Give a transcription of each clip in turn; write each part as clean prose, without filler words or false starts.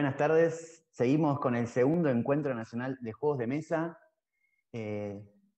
Buenas tardes. Seguimos con el segundo Encuentro Nacional de Juegos de Mesa,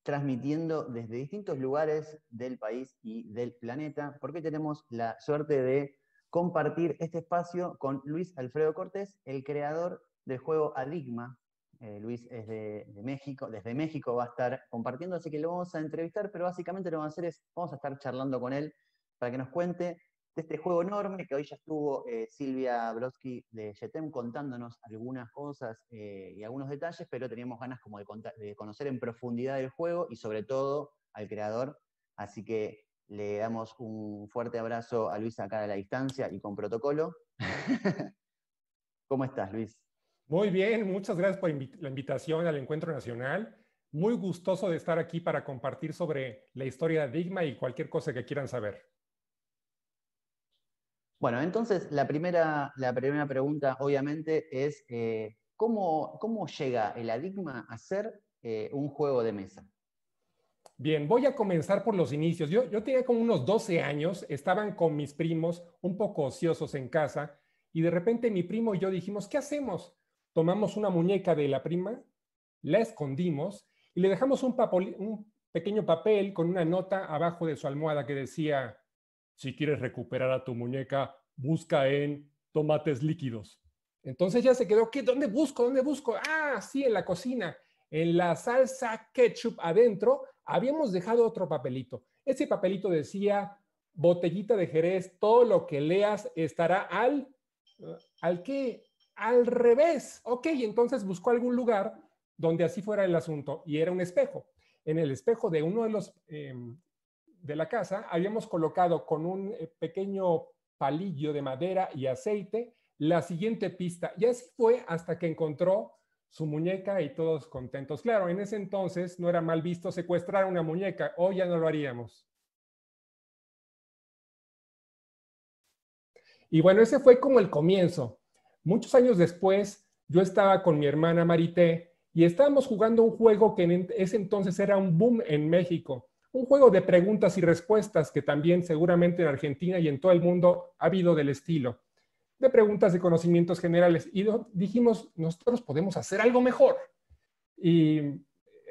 transmitiendo desde distintos lugares del país y del planeta, porque tenemos la suerte de compartir este espacio con Luis Alfredo Cortés, el creador del juego Adigma. Luis es de México, desde México va a estar compartiendo, así que lo vamos a entrevistar, pero básicamente lo que vamos a hacer es, vamos a estar charlando con él para que nos cuente de este juego enorme, que hoy ya estuvo Silvia Brodsky de Jetem contándonos algunas cosas y algunos detalles, pero teníamos ganas como de conocer en profundidad el juego y sobre todo al creador, así que le damos un fuerte abrazo a Luis acá a la distancia y con protocolo. ¿Cómo estás, Luis? Muy bien, muchas gracias por la invitación al Encuentro Nacional. Muy gustoso de estar aquí para compartir sobre la historia de Adigma y cualquier cosa que quieran saber. Bueno, entonces la primera pregunta obviamente es ¿cómo llega el Adigma a ser un juego de mesa? Bien, voy a comenzar por los inicios. Yo tenía como unos 12 años, estaban con mis primos un poco ociosos en casa y de repente mi primo y yo dijimos, ¿qué hacemos? Tomamos una muñeca de la prima, la escondimos y le dejamos un pequeño papel con una nota abajo de su almohada que decía, si quieres recuperar a tu muñeca, busca en tomates líquidos. Entonces ya se quedó, ¿qué? ¿Dónde busco? ¿Dónde busco? Ah, sí, en la cocina. En la salsa ketchup adentro habíamos dejado otro papelito. Ese papelito decía, botellita de Jerez, todo lo que leas estará ¿al qué? Al revés. Ok, entonces buscó algún lugar donde así fuera el asunto y era un espejo. En el espejo de uno de los de la casa habíamos colocado con un pequeño palillo de madera y aceite la siguiente pista y así fue hasta que encontró su muñeca y todos contentos. Claro, en ese entonces no era mal visto secuestrar una muñeca, hoy ya no lo haríamos. Y bueno, ese fue como el comienzo. Muchos años después, yo estaba con mi hermana Marité y estábamos jugando un juego que en ese entonces era un boom en México. Un juego de preguntas y respuestas que también seguramente en Argentina y en todo el mundo ha habido del estilo. De preguntas de conocimientos generales. Y dijimos, nosotros podemos hacer algo mejor. Y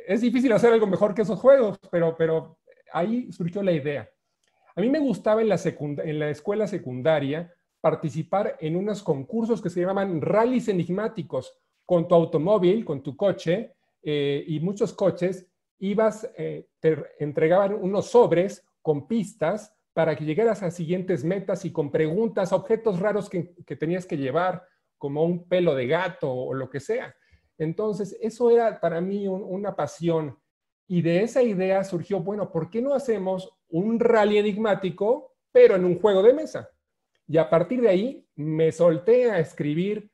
es difícil hacer algo mejor que esos juegos, pero ahí surgió la idea. A mí me gustaba en la escuela secundaria participar en unos concursos que se llamaban rallies enigmáticos. Con tu automóvil, con tu coche y muchos coches, te entregaban unos sobres con pistas para que llegaras a siguientes metas y con preguntas, objetos raros que tenías que llevar, como un pelo de gato o lo que sea. Entonces, eso era para mí una pasión. Y de esa idea surgió, bueno, ¿por qué no hacemos un rally enigmático, pero en un juego de mesa? Y a partir de ahí me solté a escribir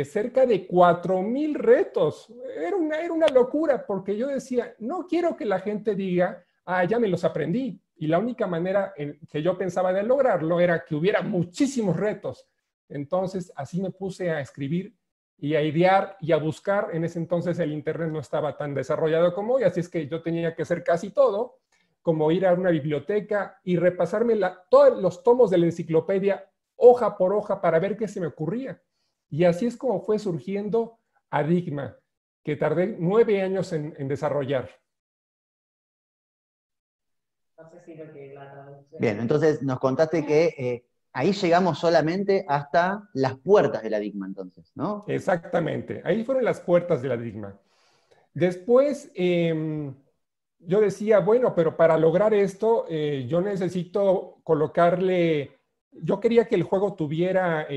cerca de 4,000 retos. Era una locura porque yo decía, no quiero que la gente diga, ah, ya me los aprendí. Y la única manera que yo pensaba de lograrlo era que hubiera muchísimos retos. Entonces, así me puse a escribir y a idear y a buscar. En ese entonces el Internet no estaba tan desarrollado como hoy, así es que yo tenía que hacer casi todo, como ir a una biblioteca y repasarme todos los tomos de la enciclopedia, hoja por hoja, para ver qué se me ocurría. Y así es como fue surgiendo Adigma, que tardé 9 años en desarrollar. Bien, entonces nos contaste que ahí llegamos solamente hasta las puertas del Adigma, entonces, ¿no? Exactamente, ahí fueron las puertas del Adigma. Después, yo decía, bueno, pero para lograr esto, yo necesito colocarle, yo quería que el juego tuviera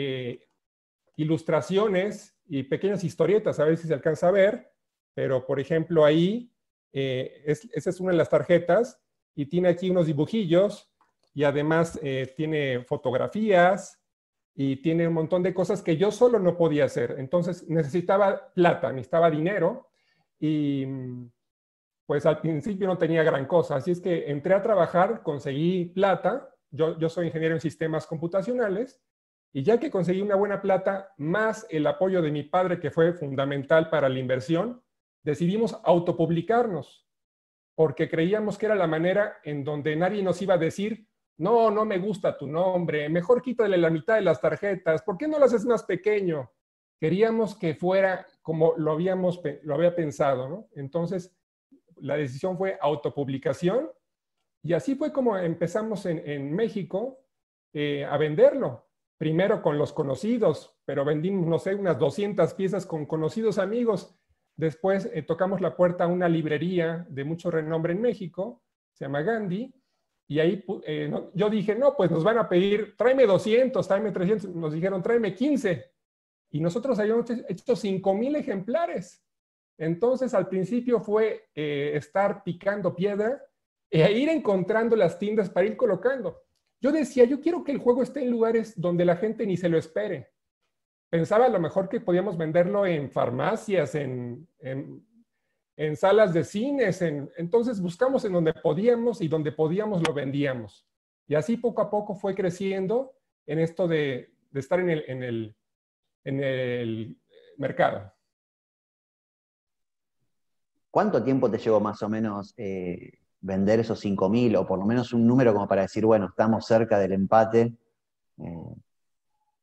ilustraciones y pequeñas historietas, a ver si se alcanza a ver, pero por ejemplo ahí, esa es una de las tarjetas y tiene aquí unos dibujillos y además tiene fotografías y tiene un montón de cosas que yo solo no podía hacer. Entonces necesitaba plata, necesitaba dinero y pues al principio no tenía gran cosa. Así es que entré a trabajar, conseguí plata. Yo soy ingeniero en sistemas computacionales y ya que conseguí una buena plata, más el apoyo de mi padre, que fue fundamental para la inversión, decidimos autopublicarnos, porque creíamos que era la manera en donde nadie nos iba a decir, no, no me gusta tu nombre, mejor quítale la mitad de las tarjetas, ¿por qué no lo haces más pequeño? queríamos que fuera como lo había pensado, ¿no? Entonces, la decisión fue autopublicación y así fue como empezamos en México a venderlo. Primero con los conocidos, pero vendimos, no sé, unas 200 piezas con conocidos amigos. Después tocamos la puerta a una librería de mucho renombre en México, se llama Gandhi, y ahí yo dije, no, pues nos van a pedir, tráeme 200, tráeme 300, nos dijeron, tráeme 15. Y nosotros habíamos hecho 5,000 ejemplares. Entonces, al principio fue estar picando piedra e ir encontrando las tiendas para ir colocando. Yo decía, yo quiero que el juego esté en lugares donde la gente ni se lo espere. Pensaba a lo mejor que podíamos venderlo en farmacias, en salas de cines. Entonces buscamos en donde podíamos y donde podíamos lo vendíamos. Y así poco a poco fue creciendo en esto de estar en el mercado. ¿Cuánto tiempo te llevó más o menos vender esos 5,000 o por lo menos un número como para decir, bueno, estamos cerca del empate?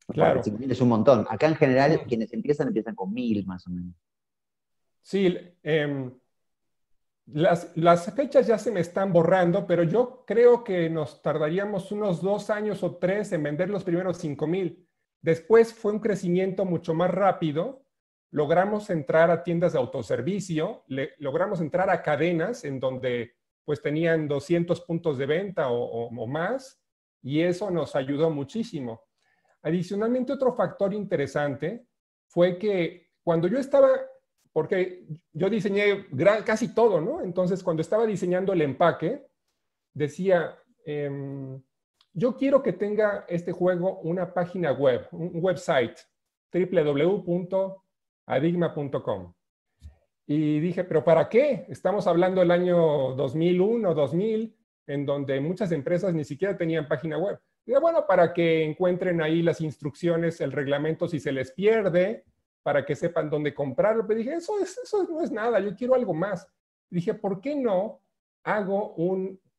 Claro. 5,000 es un montón. Acá en general quienes empiezan con 1,000 más o menos. Sí, las fechas ya se me están borrando, pero yo creo que nos tardaríamos unos 2 años o 3 en vender los primeros 5,000. Después fue un crecimiento mucho más rápido. Logramos entrar a tiendas de autoservicio, logramos entrar a cadenas en donde pues tenían 200 puntos de venta o más, y eso nos ayudó muchísimo. Adicionalmente, otro factor interesante fue que cuando yo estaba, porque yo diseñé casi todo, ¿no? Entonces, cuando estaba diseñando el empaque, decía, yo quiero que tenga este juego una página web, un website, www.adigma.com. Y dije, ¿pero para qué? Estamos hablando del año 2001, 2000, en donde muchas empresas ni siquiera tenían página web. Dije, bueno, para que encuentren ahí las instrucciones, el reglamento si se les pierde, para que sepan dónde comprarlo. Pero dije, eso no es nada, yo quiero algo más. Dije, ¿por qué no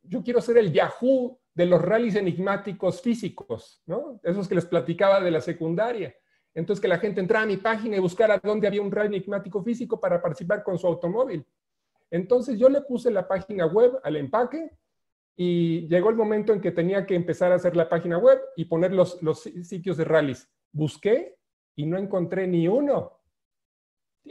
yo quiero ser el Yahoo de los rallies enigmáticos físicos, ¿no? Esos que les platicaba de la secundaria. Entonces, que la gente entrara a mi página y buscara dónde había un rally enigmático físico para participar con su automóvil. Entonces, yo le puse la página web al empaque y llegó el momento en que tenía que empezar a hacer la página web y poner los sitios de rallies. Busqué y no encontré ni uno.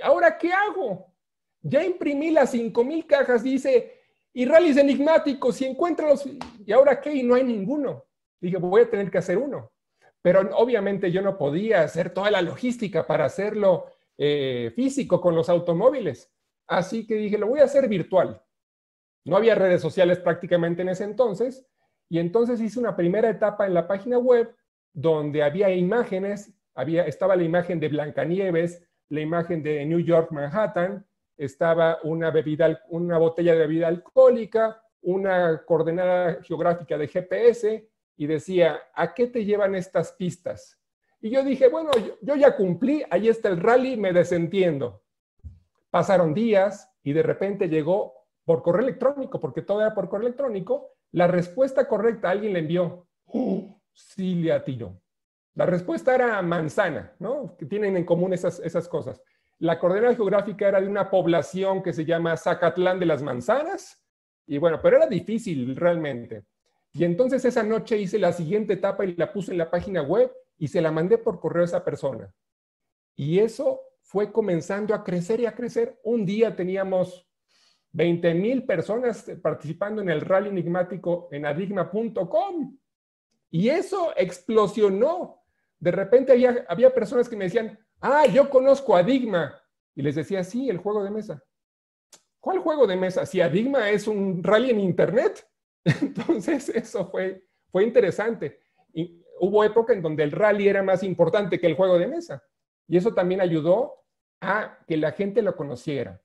¿Ahora qué hago? Ya imprimí las 5,000 cajas, dice, y rallies enigmáticos, y encuéntralos. ¿Y ahora qué? Y no hay ninguno. Dije, voy a tener que hacer uno. Pero obviamente yo no podía hacer toda la logística para hacerlo físico con los automóviles. Así que dije, lo voy a hacer virtual. No había redes sociales prácticamente en ese entonces. Y entonces hice una primera etapa en la página web donde había imágenes. Estaba la imagen de Blancanieves, la imagen de New York, Manhattan. Estaba una botella de bebida alcohólica, una coordenada geográfica de GPS, y decía, ¿a qué te llevan estas pistas? Y yo dije, bueno, yo ya cumplí, ahí está el rally, me desentiendo. Pasaron días y de repente llegó por correo electrónico, porque todo era por correo electrónico, la respuesta correcta, alguien le envió. Sí, le atinó. La respuesta era manzana, ¿no? Que tienen en común esas cosas. La coordenada geográfica era de una población que se llama Zacatlán de las Manzanas, y bueno, pero era difícil realmente. Y entonces esa noche hice la siguiente etapa y la puse en la página web y se la mandé por correo a esa persona. Y eso fue comenzando a crecer y a crecer. Un día teníamos 20,000 personas participando en el rally enigmático en adigma.com. Y eso explosionó. De repente había personas que me decían, yo conozco Adigma. Y les decía, sí, el juego de mesa. ¿Cuál juego de mesa? Si Adigma es un rally en internet. Entonces eso fue interesante. Y hubo época en donde el rally era más importante que el juego de mesa. Y eso también ayudó a que la gente lo conociera.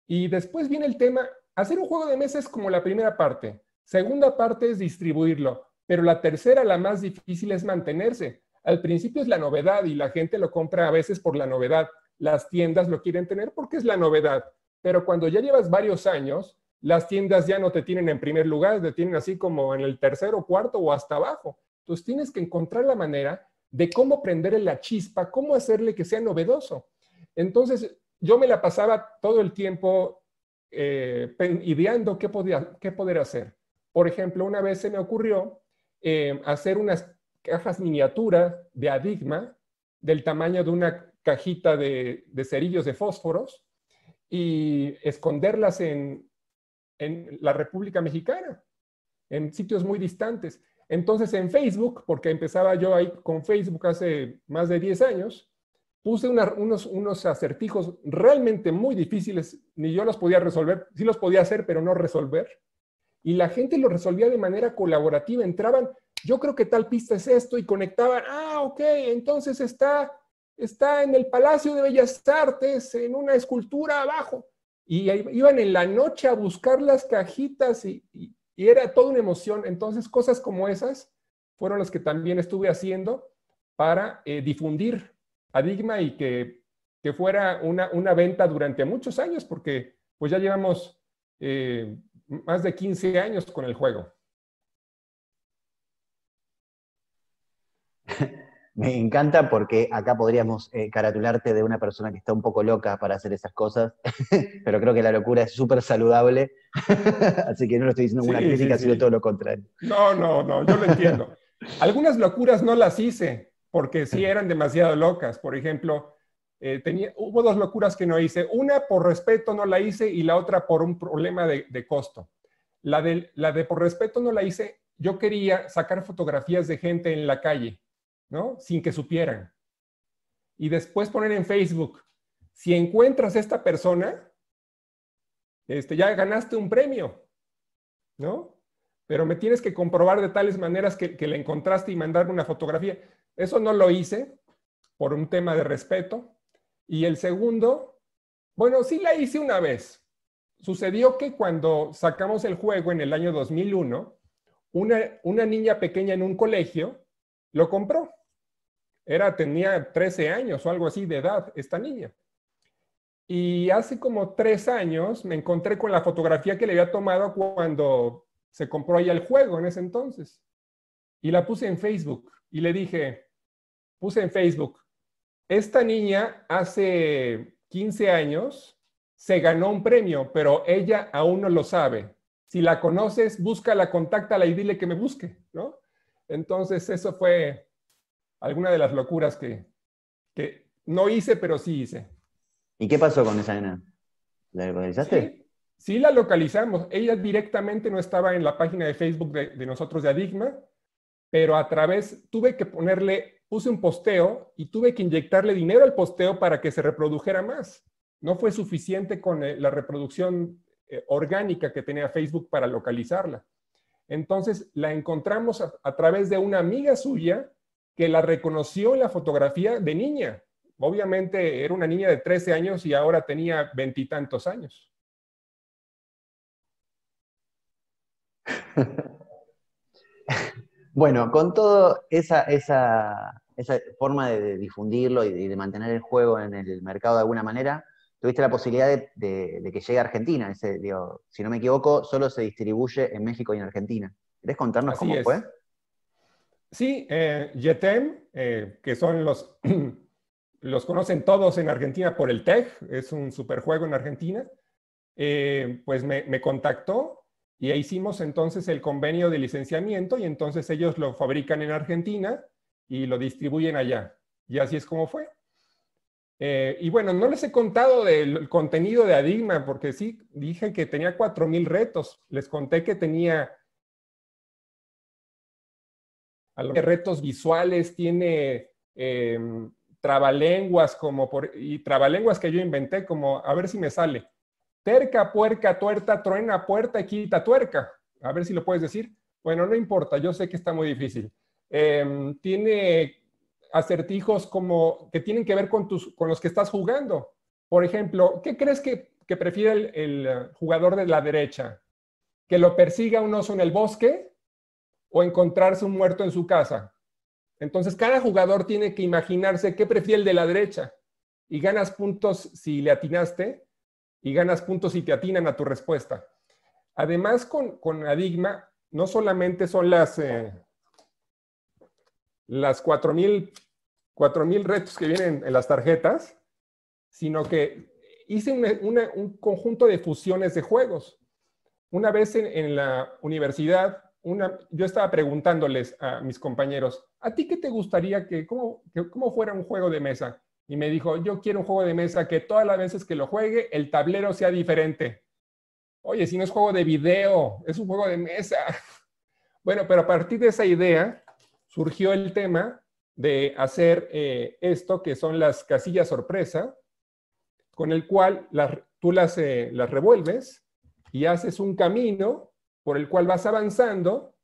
Y después viene el tema, hacer un juego de mesa es como la primera parte. Segunda parte es distribuirlo. Pero la tercera, la más difícil, es mantenerse. Al principio es la novedad y la gente lo compra a veces por la novedad. Las tiendas lo quieren tener porque es la novedad. Pero cuando ya llevas varios años, las tiendas ya no te tienen en primer lugar, te tienen así como en el tercero, cuarto o hasta abajo. Entonces tienes que encontrar la manera de cómo prenderle la chispa, cómo hacerle que sea novedoso. Entonces, yo me la pasaba todo el tiempo ideando qué poder hacer. Por ejemplo, una vez se me ocurrió hacer unas cajas miniaturas de Adigma del tamaño de una cajita de cerillos de fósforos y esconderlas en la República Mexicana, en sitios muy distantes. Entonces en Facebook, porque empezaba yo ahí con Facebook hace más de 10 años, puse unos acertijos realmente muy difíciles, ni yo los podía resolver, sí los podía hacer, pero no resolver. Y la gente lo resolvía de manera colaborativa, entraban, yo creo que tal pista es esto, y conectaban, ok, entonces está en el Palacio de Bellas Artes, en una escultura abajo. Y iban en la noche a buscar las cajitas y era toda una emoción. Entonces, cosas como esas fueron las que también estuve haciendo para difundir Adigma y que fuera una venta durante muchos años, porque pues ya llevamos más de 15 años con el juego. Me encanta porque acá podríamos caratularte de una persona que está un poco loca para hacer esas cosas, pero creo que la locura es súper saludable, así que no lo estoy diciendo como una crítica, sino todo lo contrario. No, yo lo entiendo. Algunas locuras no las hice, porque sí eran demasiado locas. Por ejemplo, hubo 2 locuras que no hice. Una por respeto no la hice y la otra por un problema de costo. La de por respeto no la hice. Yo quería sacar fotografías de gente en la calle, ¿no? Sin que supieran. Y después poner en Facebook, si encuentras a esta persona, ya ganaste un premio, ¿no? Pero me tienes que comprobar de tales maneras que la encontraste y mandarme una fotografía. Eso no lo hice por un tema de respeto. Y el segundo, bueno, sí la hice una vez. Sucedió que cuando sacamos el juego en el año 2001, una niña pequeña en un colegio lo compró. Tenía 13 años o algo así de edad esta niña. Y hace como 3 años me encontré con la fotografía que le había tomado cuando se compró ahí el juego en ese entonces. Y la puse en Facebook y le dije, puse en Facebook, esta niña hace 15 años se ganó un premio, pero ella aún no lo sabe. Si la conoces, búscala, contáctala y dile que me busque, ¿no? Entonces eso fue alguna de las locuras que no hice, pero sí hice. ¿Y qué pasó con esa nena? ¿La localizaste? Sí, la localizamos. Ella directamente no estaba en la página de Facebook de nosotros de Adigma, pero tuve que puse un posteo y tuve que inyectarle dinero al posteo para que se reprodujera más. No fue suficiente con la reproducción orgánica que tenía Facebook para localizarla. Entonces la encontramos a través de una amiga suya que la reconoció en la fotografía de niña. Obviamente era una niña de 13 años y ahora tenía 20 y tantos años. Bueno, con toda esa forma de difundirlo y de mantener el juego en el mercado de alguna manera, tuviste la posibilidad de que llegue a Argentina. Si no me equivoco, solo se distribuye en México y en Argentina. ¿Querés contarnos cómo fue? Sí, Yetem, que son los conocen todos en Argentina por el TEG, es un superjuego en Argentina, pues me contactó y ahí hicimos entonces el convenio de licenciamiento y entonces ellos lo fabrican en Argentina y lo distribuyen allá. Y así es como fue. Y bueno, no les he contado del contenido de Adigma porque sí, dije que tenía 4,000 retos. Les conté que tenía retos visuales, tiene trabalenguas y trabalenguas que yo inventé como, a ver si me sale. Terca, puerca, tuerta, truena, puerta, quita, tuerca. A ver si lo puedes decir. Bueno, no importa, yo sé que está muy difícil. Tiene acertijos que tienen que ver con los que estás jugando. Por ejemplo, ¿qué crees que prefiere el jugador de la derecha? ¿Que lo persiga un oso en el bosque o encontrarse un muerto en su casa? Entonces, cada jugador tiene que imaginarse qué prefiere el de la derecha y ganas puntos si le atinaste y ganas puntos si te atinan a tu respuesta. Además, con Adigma, no solamente son las las 4,000 retos que vienen en las tarjetas, sino que hice un conjunto de fusiones de juegos. Una vez en la universidad, yo estaba preguntándoles a mis compañeros, ¿a ti qué te gustaría cómo fuera un juego de mesa? Y me dijo, yo quiero un juego de mesa que todas las veces que lo juegue, el tablero sea diferente. Oye, si no es juego de video, es un juego de mesa. Bueno, pero a partir de esa idea surgió el tema de hacer esto, que son las casillas sorpresa, con el cual tú las revuelves y haces un camino por el cual vas avanzando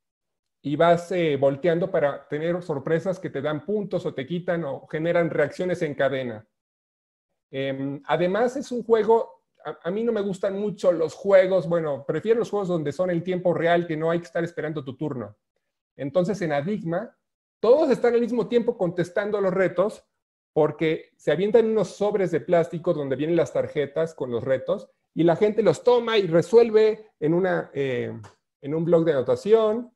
y vas volteando para tener sorpresas que te dan puntos o te quitan o generan reacciones en cadena. Además, es un juego, a mí no me gustan mucho los juegos, bueno, prefiero los juegos donde son en tiempo real, que no hay que estar esperando tu turno. Entonces, en Adigma, todos están al mismo tiempo contestando los retos porque se avientan unos sobres de plástico donde vienen las tarjetas con los retos y la gente los toma y resuelve en un bloc de anotación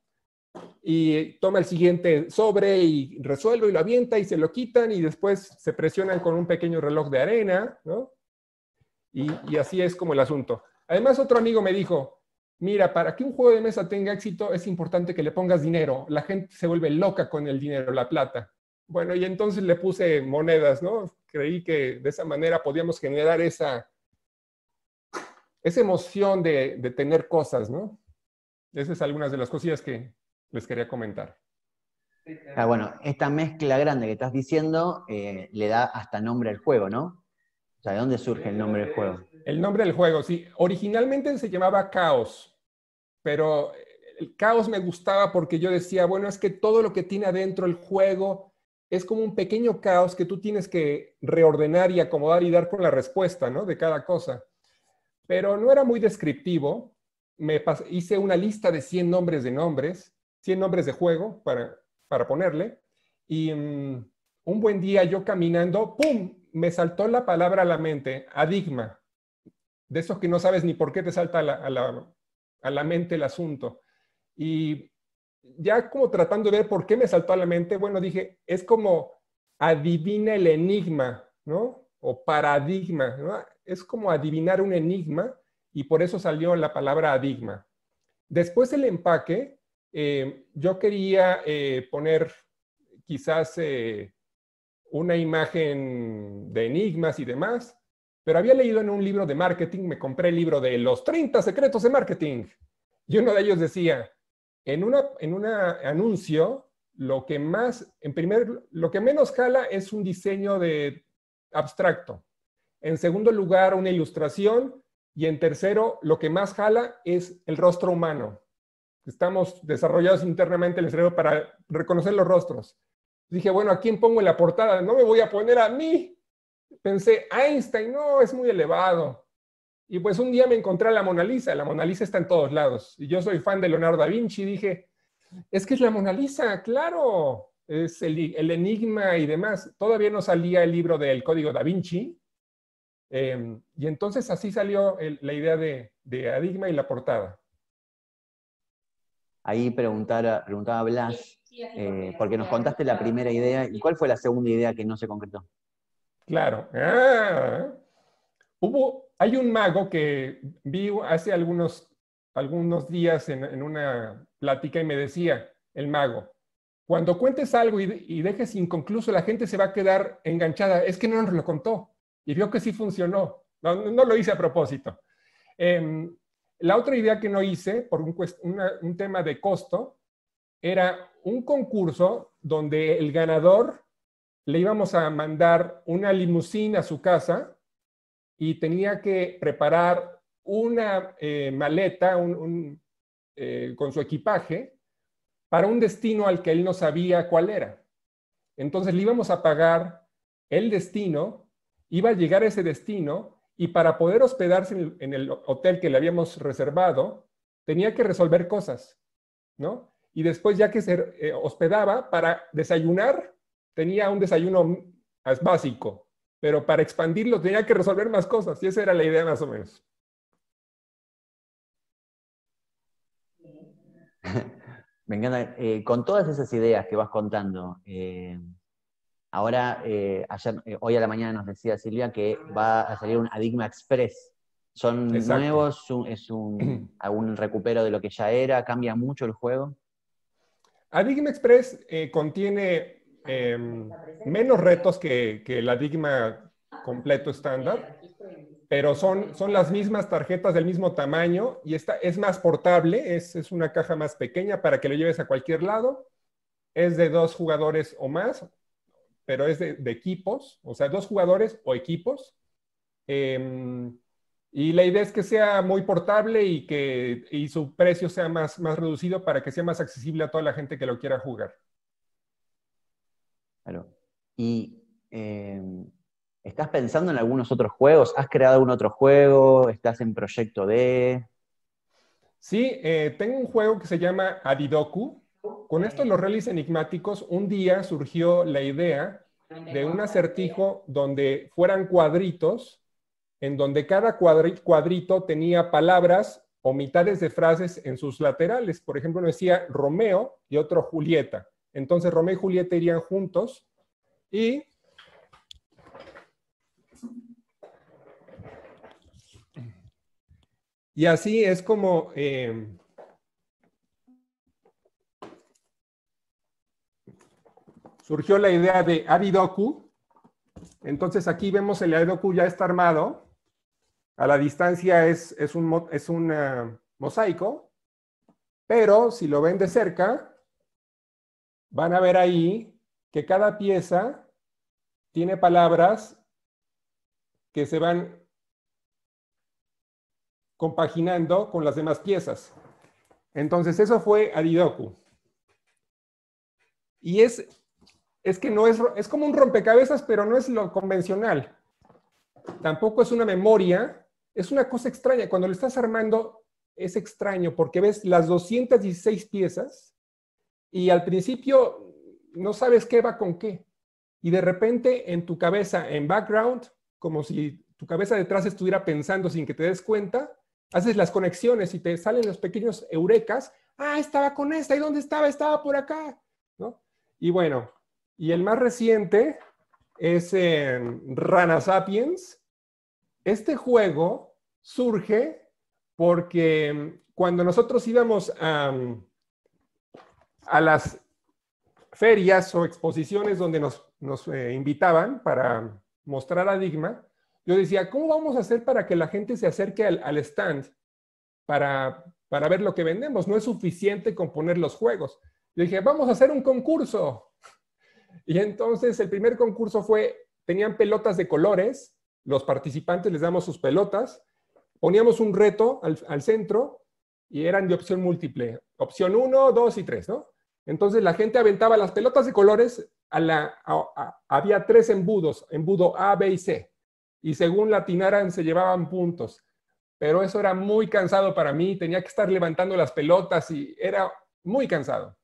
y toma el siguiente sobre y resuelve y lo avienta y se lo quitan y después se presionan con un pequeño reloj de arena, ¿no? Y así es como el asunto. Además, otro amigo me dijo, mira, para que un juego de mesa tenga éxito es importante que le pongas dinero. La gente se vuelve loca con el dinero, la plata. Bueno, y entonces le puse monedas, ¿no? Creí que de esa manera podíamos generar esa emoción de tener cosas, ¿no? Esas son algunas de las cosillas que les quería comentar. Bueno, esta mezcla grande que estás diciendo le da hasta nombre al juego, ¿no? O sea, ¿de dónde surge el nombre del juego? El nombre del juego, sí. Originalmente se llamaba Caos, pero el Caos me gustaba porque yo decía, bueno, es que todo lo que tiene adentro el juego es como un pequeño caos que tú tienes que reordenar y acomodar y dar con la respuesta, ¿no? De cada cosa. Pero no era muy descriptivo. Hice una lista de 100 nombres 100 nombres de juego para ponerle. Y un buen día yo caminando, ¡pum!, me saltó la palabra a la mente, Adigma. De esos que no sabes ni por qué te salta a la mente el asunto. Y ya como tratando de ver por qué me saltó a la mente, bueno, dije, es como adivina el enigma, ¿no? O paradigma, ¿no? Es como adivinar un enigma y por eso salió la palabra adigma. Después el empaque, yo quería poner quizás una imagen de enigmas y demás, pero había leído en un libro de marketing, me compré el libro de los 30 secretos de marketing, y uno de ellos decía, en un anuncio, lo que menos jala es un diseño de abstracto. En segundo lugar, una ilustración, y en tercero, lo que más jala es el rostro humano. Estamos desarrollados internamente en el cerebro para reconocer los rostros. Dije, bueno, ¿a quién pongo en la portada? No me voy a poner a mí. Pensé, Einstein, no, es muy elevado. Y pues un día me encontré a la Mona Lisa. La Mona Lisa está en todos lados. Y yo soy fan de Leonardo da Vinci. Dije, es que es la Mona Lisa, claro. Es el enigma y demás. Todavía no salía el libro del Código da Vinci. Y entonces así salió la idea de Adigma y la portada. Ahí preguntaba Blas, porque nos contaste la primera idea, ¿y cuál fue la segunda idea que no se concretó? Claro. Hay un mago que vi hace algunos días en una plática y me decía, el mago, cuando cuentes algo y dejes inconcluso, la gente se va a quedar enganchada. Es que no nos lo contó. Y vio que sí funcionó. No lo hice a propósito. La otra idea que no hice, por un tema de costo, era un concurso donde el ganador le íbamos a mandar una limusina a su casa y tenía que preparar una maleta con su equipaje para un destino al que él no sabía cuál era. Entonces le íbamos a pagar el destino, iba a llegar a ese destino y para poder hospedarse en el hotel que le habíamos reservado, tenía que resolver cosas, ¿no? Y después ya que se hospedaba, para desayunar, tenía un desayuno básico, pero para expandirlo tenía que resolver más cosas y esa era la idea más o menos. Me encanta. Con todas esas ideas que vas contando, ahora, hoy a la mañana nos decía Silvia que va a salir un Adigma Express. ¿Son Exacto. nuevos? ¿Algún recupero de lo que ya era? ¿Cambia mucho el juego? Adigma Express contiene menos retos que el Adigma completo estándar, pero son las mismas tarjetas del mismo tamaño y esta es más portable, es una caja más pequeña para que lo lleves a cualquier lado. Es de 2 jugadores o más, pero es de equipos, o sea, 2 jugadores o equipos. Y la idea es que sea muy portable y su precio sea más reducido para que sea más accesible a toda la gente que lo quiera jugar. Claro. ¿Y estás pensando en algunos otros juegos? ¿Has creado algún otro juego? ¿Estás en proyecto de...? Sí, tengo un juego que se llama Adidoku. Con estos los rallies enigmáticos, un día surgió la idea de un acertijo donde fueran cuadritos, en donde cada cuadrito tenía palabras o mitades de frases en sus laterales. Por ejemplo, uno decía Romeo y otro Julieta. Entonces Romeo y Julieta irían juntos y así es como surgió la idea de Adidoku. Entonces aquí vemos el Adidoku ya está armado. A la distancia es un mosaico, pero si lo ven de cerca, van a ver ahí que cada pieza tiene palabras que se van compaginando con las demás piezas. Entonces eso fue Adidoku. Y es que no es como un rompecabezas, pero no es lo convencional. Tampoco es una memoria, es una cosa extraña. Cuando lo estás armando es extraño porque ves las 216 piezas y al principio no sabes qué va con qué. Y de repente en tu cabeza, en background, como si tu cabeza detrás estuviera pensando sin que te des cuenta, haces las conexiones y te salen los pequeños eurekas. Ah, estaba con esta. ¿Y dónde estaba? Estaba por acá, ¿no? Y bueno, y el más reciente es Rana Sapiens. Este juego surge porque cuando nosotros íbamos a las ferias o exposiciones donde nos invitaban para mostrar Adigma, yo decía, ¿cómo vamos a hacer para que la gente se acerque al stand para ver lo que vendemos? No es suficiente con poner los juegos. Yo dije, vamos a hacer un concurso. Y entonces el primer concurso tenían pelotas de colores, los participantes les damos sus pelotas, poníamos un reto al centro y eran de opción múltiple, opción 1, 2 y 3, ¿no? Entonces la gente aventaba las pelotas de colores, había 3 embudos, embudo A, B y C, y según la atinaran se llevaban puntos, pero eso era muy cansado para mí, tenía que estar levantando las pelotas y era muy cansado.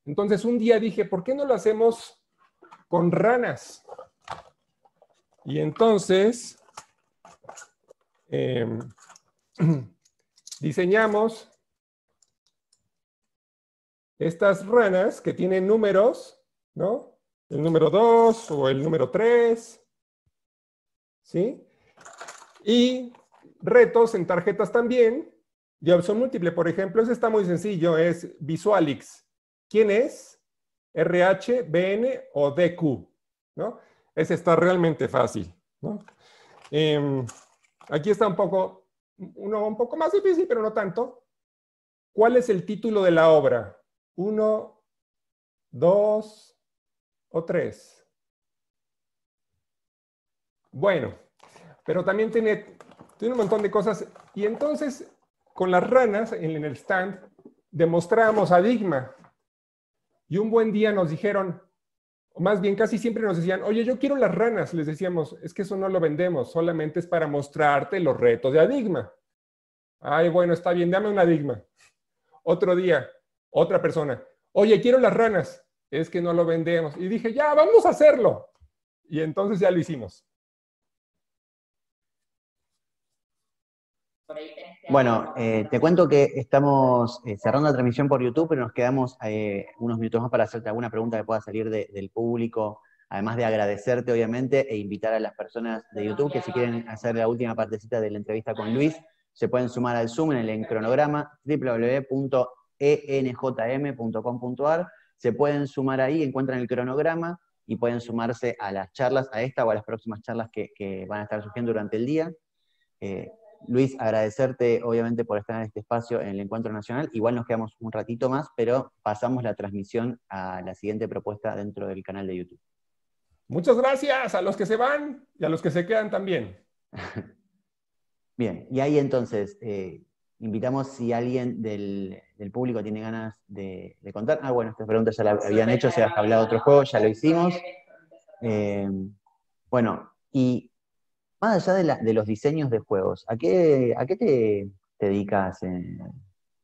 Entonces un día dije, ¿por qué no lo hacemos con ranas? Y entonces diseñamos estas ranas que tienen números, ¿no? El número 2 o el número 3, ¿sí? Y retos en tarjetas también, de opción múltiple. Por ejemplo, ese está muy sencillo, es Visualix. ¿Quién es? RH, BN o DQ, ¿no? Ese está realmente fácil, ¿no? Aquí está un poco más difícil, pero no tanto. ¿Cuál es el título de la obra? 1, 2 o 3. Bueno, pero también tiene un montón de cosas. Y entonces, con las ranas en el stand, demostramos Adigma. Y un buen día nos dijeron, o más bien casi siempre nos decían, oye, yo quiero las ranas. Les decíamos, es que eso no lo vendemos, solamente es para mostrarte los retos de Adigma. Ay, bueno, está bien, dame un Adigma. Otro día, otra persona, oye, quiero las ranas. Es que no lo vendemos. Y dije, ya, vamos a hacerlo. Y entonces ya lo hicimos. Bueno, te cuento que estamos cerrando la transmisión por YouTube, pero nos quedamos unos minutos más para hacerte alguna pregunta que pueda salir del público, además de agradecerte, obviamente, e invitar a las personas de YouTube que si quieren hacer la última partecita de la entrevista con Luis, se pueden sumar al Zoom en el cronograma www.enjm.com.ar. Se pueden sumar ahí, encuentran el cronograma y pueden sumarse a las charlas, a esta o a las próximas charlas que van a estar surgiendo durante el día. Luis, agradecerte obviamente por estar en este espacio en el Encuentro Nacional. Igual nos quedamos un ratito más, pero pasamos la transmisión a la siguiente propuesta dentro del canal de YouTube. Muchas gracias a los que se van y a los que se quedan también. Bien, y ahí entonces invitamos si alguien del público tiene ganas de contar. Ah, bueno, estas preguntas ya las habían hecho, se ha hablado de otro juego, ya lo hicimos. Bueno, y más allá de los diseños de juegos, ¿a qué te dedicas?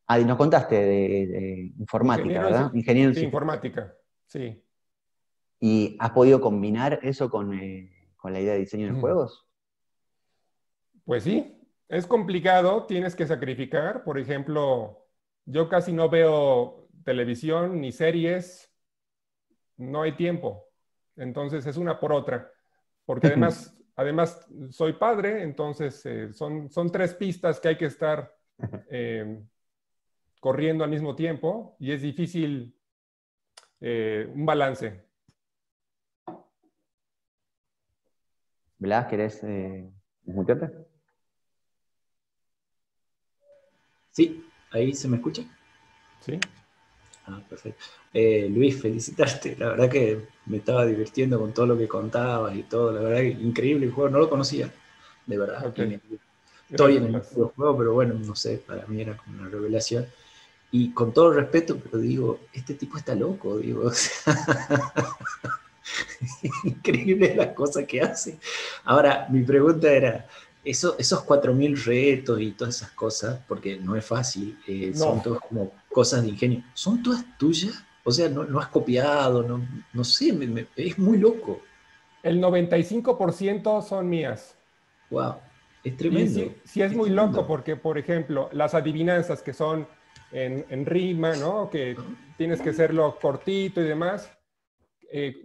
Nos contaste de informática, ¿verdad? Ingeniero en sí, sistemas. informática, sí. ¿Y has podido combinar eso con la idea de diseño de juegos? Pues sí, es complicado, tienes que sacrificar. Por ejemplo, yo casi no veo televisión ni series, no hay tiempo. Entonces es una por otra. Porque además soy padre, entonces son 3 pistas que hay que estar corriendo al mismo tiempo y es difícil un balance. Blas, ¿querés escucharte? Sí, ahí se me escucha. Sí. Ah, perfecto. Luis, felicitarte. La verdad que me estaba divirtiendo con todo lo que contabas y todo. La verdad que increíble el juego. No lo conocía, de verdad. Okay. Estoy en el juego, pero bueno, no sé, para mí era como una revelación. Y con todo el respeto, pero digo, este tipo está loco, digo. O sea, increíble las cosas que hace. Ahora, mi pregunta era, esos 4.000 retos y todas esas cosas, porque no es fácil, son todas como cosas de ingenio, ¿son todas tuyas? O sea, no has copiado, no sé, es muy loco. El 95% son mías. Wow, es tremendo. Y sí es muy loco porque, por ejemplo, las adivinanzas que son en rima, ¿no? Que tienes que hacerlo cortito y demás.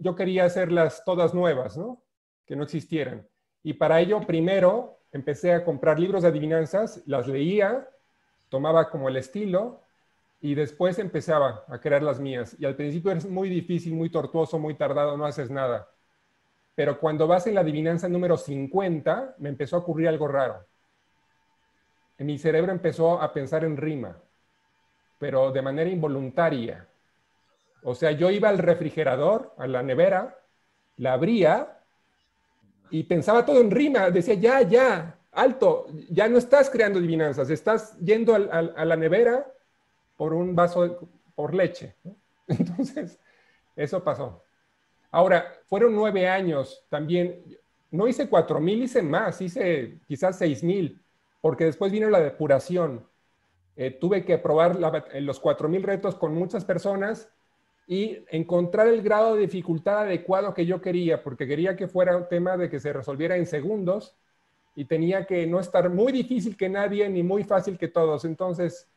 Yo quería hacerlas todas nuevas, ¿no? Que no existieran. Y para ello, primero, empecé a comprar libros de adivinanzas, las leía, tomaba como el estilo, y después empezaba a crear las mías. Y al principio es muy difícil, muy tortuoso, muy tardado, no haces nada. Pero cuando vas en la adivinanza número 50, me empezó a ocurrir algo raro. Mi cerebro empezó a pensar en rima, pero de manera involuntaria. O sea, yo iba al refrigerador, a la nevera, la abría y pensaba todo en rima. Decía, ya, alto, ya no estás creando adivinanzas, estás yendo a la nevera por un vaso, por leche. Entonces, eso pasó. Ahora, fueron 9 años también. No hice 4,000, hice más, hice quizás 6,000, porque después vino la depuración. Tuve que probar los 4,000 retos con muchas personas y encontrar el grado de dificultad adecuado que yo quería, porque quería que fuera un tema de que se resolviera en segundos y tenía que no estar muy difícil que nadie ni muy fácil que todos. Entonces,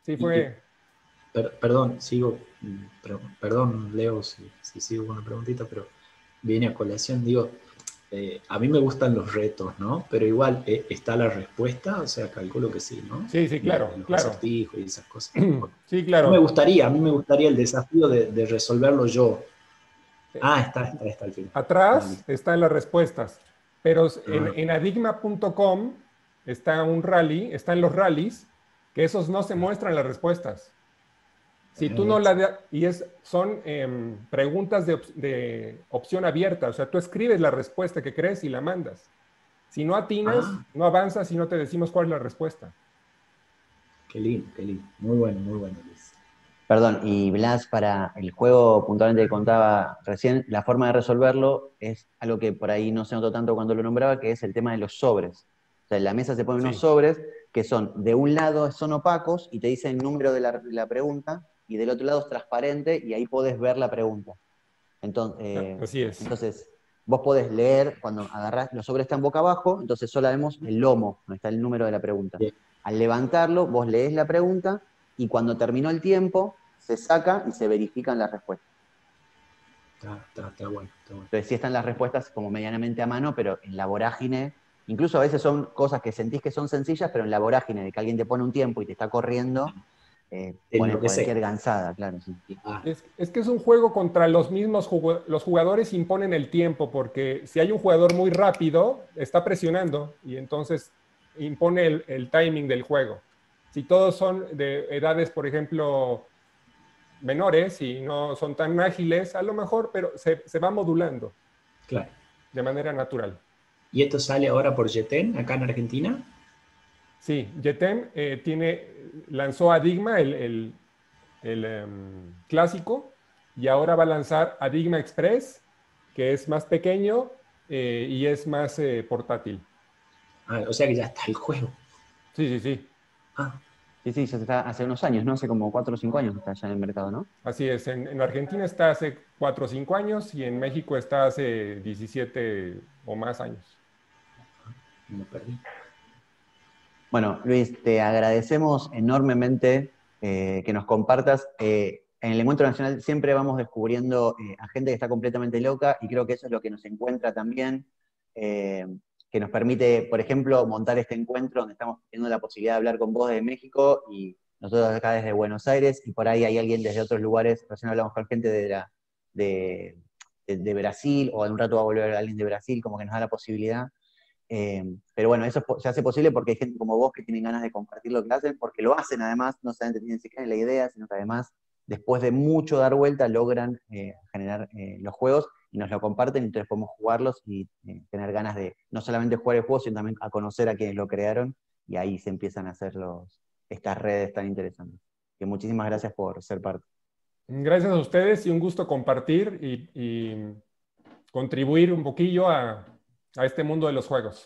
sí fue... Perdón, perdón, Leo, si sigo con una preguntita, pero viene a colación, digo, a mí me gustan los retos, ¿no? Pero igual está la respuesta, o sea, calculo que sí, ¿no? Sí, claro, los claro. acertijos y esas cosas. Sí, claro. A mí me gustaría el desafío de resolverlo yo. Está al final. Atrás están las respuestas, pero en adigma.com está un rally, están los rallies, que esos no se muestran las respuestas. Si tú no son preguntas de opción abierta, o sea, tú escribes la respuesta que crees y la mandas. Si no atinas, no avanzas y no te decimos cuál es la respuesta. Qué lindo. Muy bueno, Luis. Perdón, y Blas, para el juego puntualmente que contaba recién, la forma de resolverlo es algo que por ahí no se notó tanto cuando lo nombraba, que es el tema de los sobres. O sea, en la mesa se ponen unos sobres que son, de un lado son opacos y te dicen el número de la pregunta, y del otro lado es transparente y ahí podés ver la pregunta. Entonces, así es. Entonces, vos podés leer, cuando agarrás, los sobres están boca abajo, entonces solo vemos el lomo, donde está el número de la pregunta. Al levantarlo, vos lees la pregunta y cuando terminó el tiempo, se saca y se verifican las respuestas. Está bueno. Entonces sí están las respuestas como medianamente a mano, pero en la vorágine, incluso a veces son cosas que sentís que son sencillas, pero en la vorágine de que alguien te pone un tiempo y te está corriendo, pones cualquier gansada, claro. Sí. Es que es un juego contra los mismos los jugadores imponen el tiempo, porque si hay un jugador muy rápido, está presionando y entonces impone el timing del juego. Si todos son de edades, por ejemplo, menores y no son tan ágiles, a lo mejor, pero se va modulando. Claro. De manera natural. ¿Y esto sale ahora por Yeten, acá en Argentina? Sí, Yeten lanzó Adigma, el clásico, y ahora va a lanzar Adigma Express, que es más pequeño y es más portátil. O sea que ya está el juego. Sí. Sí, ya está hace unos años, ¿no? Hace como 4 o 5 años está ya en el mercado, ¿no? Así es, en Argentina está hace 4 o 5 años y en México está hace 17 o más años. Me perdí. Bueno, Luis, te agradecemos enormemente que nos compartas. En el Encuentro Nacional siempre vamos descubriendo a gente que está completamente loca y creo que eso es lo que nos encuentra también, que nos permite, por ejemplo, montar este encuentro donde estamos teniendo la posibilidad de hablar con vos desde México y nosotros acá desde Buenos Aires, y por ahí hay alguien desde otros lugares. Recién hablamos con gente de Brasil, o en un rato va a volver alguien de Brasil, como que nos da la posibilidad. Pero bueno, eso se hace posible porque hay gente como vos que tienen ganas de compartir lo que hacen, porque lo hacen además, no solamente tienen siquiera la idea, sino que además, después de mucho dar vuelta, logran generar los juegos y nos lo comparten, y entonces podemos jugarlos y tener ganas de no solamente jugar el juego, sino también a conocer a quienes lo crearon, y ahí se empiezan a hacer estas redes tan interesantes. Que muchísimas gracias por ser parte. Gracias a ustedes y un gusto compartir y contribuir un poquillo a este mundo de los juegos.